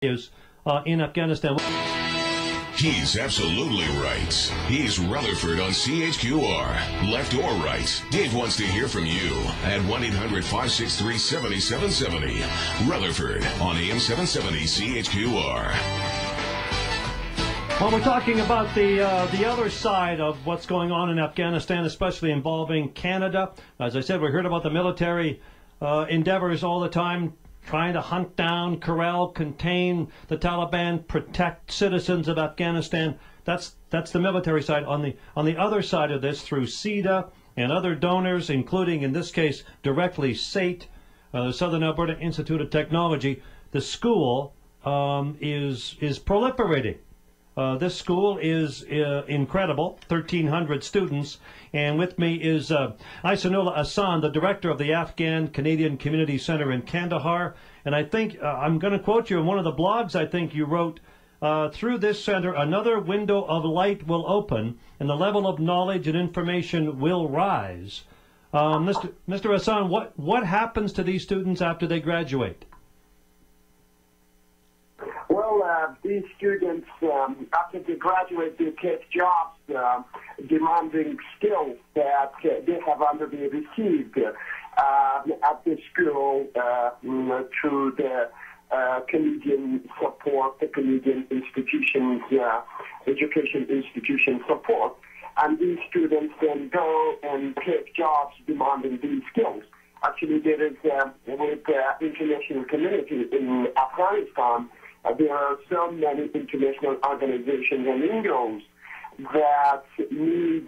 is in Afghanistan. He's absolutely right. He's Rutherford on CHQR. Left or right, Dave wants to hear from you at 1-800-563-7770. Rutherford on AM 770 CHQR. Well, we're talking about the other side of what's going on in Afghanistan, especially involving Canada. As I said, we heard about the military endeavors all the time, trying to hunt down, corral, contain the Taliban, protect citizens of Afghanistan. That's the military side. On the other side of this, through SEDA and other donors, including in this case directly SAIT, the Southern Alberta Institute of Technology, the school is proliferating. This school is incredible, 1,300 students, and with me is Aisanullah Ahsan, the director of the Afghan Canadian Community Center in Kandahar. And I think, I'm going to quote you in one of the blogs I think you wrote, through this center, another window of light will open, and the level of knowledge and information will rise. Mr. Ahsan, what happens to these students after they graduate? Well, these students, after they graduate, they take jobs demanding skills that they have already received at the school through the Canadian support, the Canadian institutions, education institution support. And these students then go and take jobs demanding these skills. Actually, there is, with the international community in Afghanistan, there are so many international organizations and NGOs that need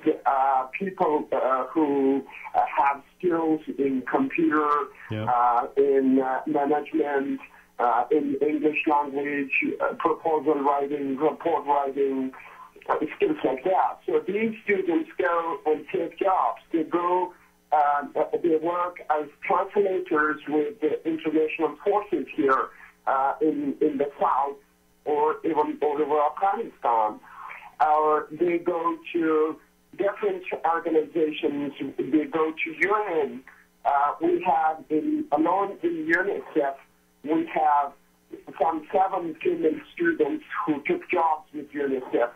people who have skills in computer, in management, in English language, proposal writing, report writing, skills like that. So these students go and take jobs. They go, they work as translators with the international forces here in the South, or even all over Afghanistan. Or they go to different organizations. They go to UN. We have, alone in UNICEF, we have some 7 female students who took jobs with UNICEF,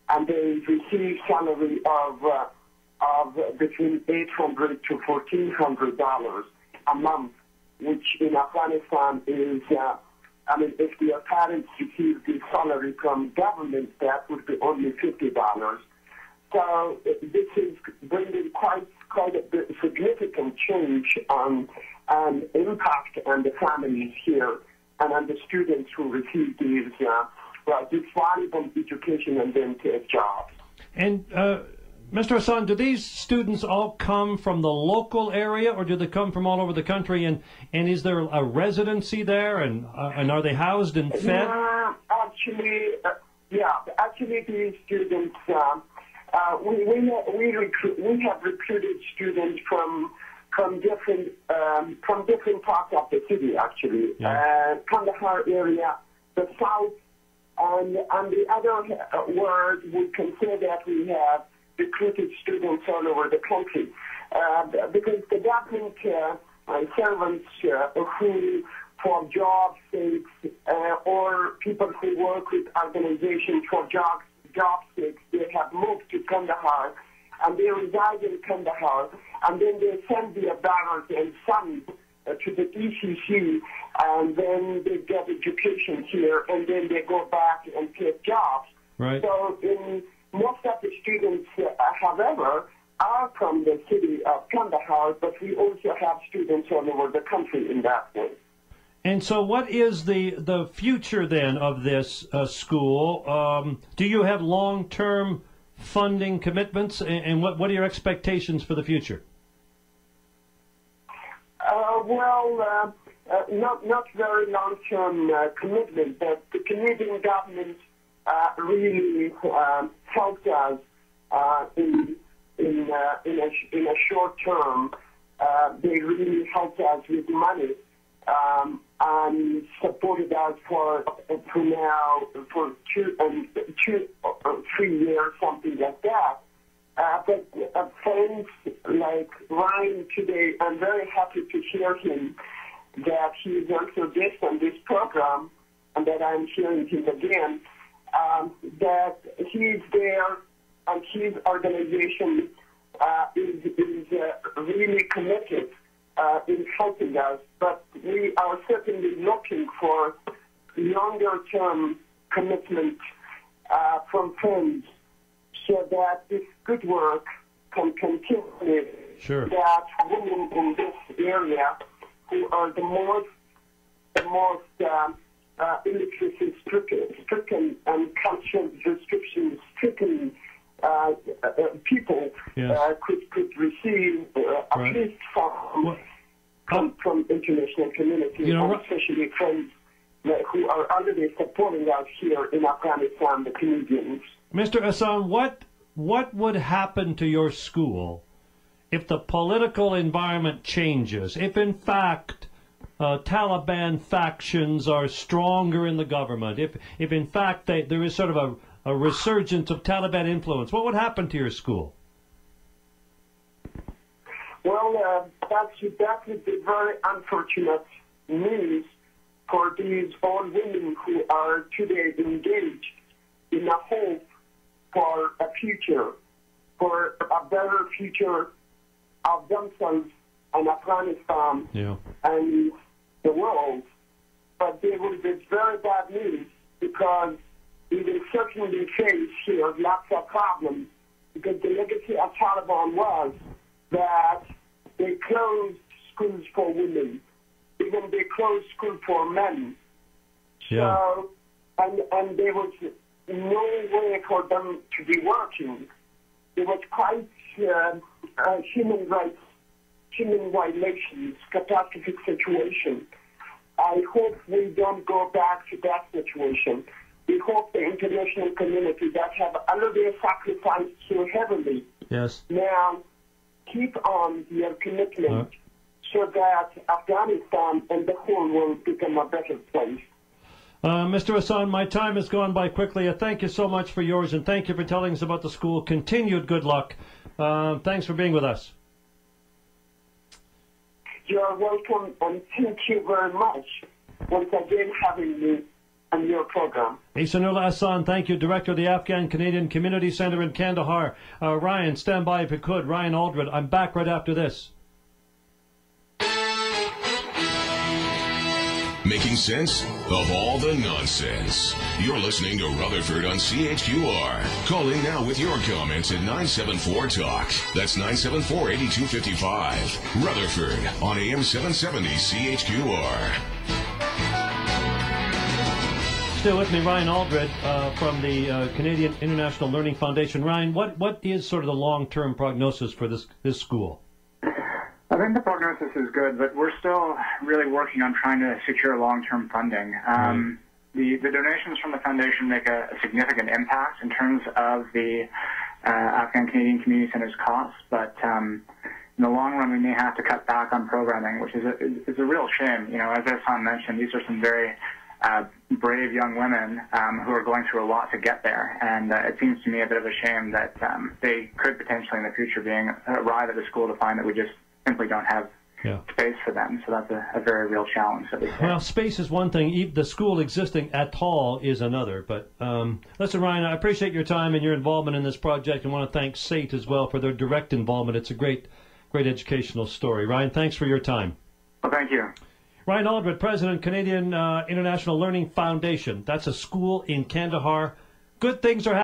and they receive salary of between $800 to $1,400 a month, which in Afghanistan is, if their parents receive the salary from government, that would be only $50. So this is bringing quite a significant change and impact on the families here and on the students who receive these valuable education and then take jobs. And Mr. Ahsan, do these students all come from the local area, or do they come from all over the country? And is there a residency there, and are they housed and fed? Actually, these students, we have recruited students from different parts of the city. Actually, Kandahar area, the south, and on the other word, we can say that we have recruited students all over the country, because the government servants who, for job sakes, or people who work with organizations for job sakes, they have moved to Kandahar, and they reside in Kandahar, and then they send their daughters and sons to the ECC, and then they get education here, and then they go back and take jobs. Right. So most of the students, however, are from the city of Kandahar, but we also have students all over the country in that way. And so what is the future then of this school? Do you have long-term funding commitments, and what are your expectations for the future? Not very long-term commitment, but the Canadian government really helped us in a short term. They really helped us with money and supported us for now for 2 or 3 years, something like that. But friends like Ryan today, I'm very happy to hear him that he is also guest on this program. and that I'm hearing him again, that he's there and his organization is really committed in helping us. But we are certainly looking for longer-term commitment from friends so that this good work can continue. Sure. That women in this area who are the most illiteracy stricken and cultural restrictions stricken people could receive at least from international community, and especially friends who are already supporting us here in Afghanistan, the Canadians. Mr. Ahsan, what would happen to your school if the political environment changes, if in fact Taliban factions are stronger in the government, if in fact there is sort of a resurgence of Taliban influence, what would happen to your school? Well, that would be very unfortunate news for these old women who are today engaged in a hope for a future, for a better future of themselves and Afghanistan and the world. But they will be very bad news because we will certainly face here lots of problems, because the legacy of Taliban was that they closed schools for women, even they closed schools for men. So, and there was no way for them to be working. There was quite human violations, catastrophic situation. I hope we don't go back to that situation. We hope the international community that have already sacrificed so heavily now keep on their commitment so that Afghanistan and the whole world become a better place. Mr. Ahsan, my time has gone by quickly. Thank you so much for yours, and thank you for telling us about the school. Continued good luck. Thanks for being with us. You are welcome, and thank you very much once again having me on your program. Ihsanullah Ahsan, thank you, Director of the Afghan-Canadian Community Centre in Kandahar. Ryan, stand by if you could. Ryan Aldred, I'm back right after this. Making sense of all the nonsense. You're listening to Rutherford on CHQR. Call in now with your comments at 974-TALK. That's 974-8255. Rutherford on AM 770 CHQR. Still with me, Ryan Aldred from the Canadian International Learning Foundation. Ryan, what is sort of the long-term prognosis for this school? I think the prognosis is good, but we're still really working on trying to secure long-term funding. The donations from the foundation make a significant impact in terms of the Afghan Canadian Community Center's costs, but in the long run we may have to cut back on programming, which is a real shame. You know, as Ahsan mentioned, these are some very brave young women who are going through a lot to get there, and it seems to me a bit of a shame that they could potentially in the future arrive at the school to find that we just simply don't have space for them. So that's a very real challenge that we face. Well, space is one thing. The school existing at all is another. But listen, Ryan, I appreciate your time and your involvement in this project. I want to thank SAIT as well for their direct involvement. It's a great educational story. Ryan, thanks for your time. Well, thank you. Ryan Aldred, President, Canadian International Learning Foundation. That's a school in Kandahar. Good things are happening.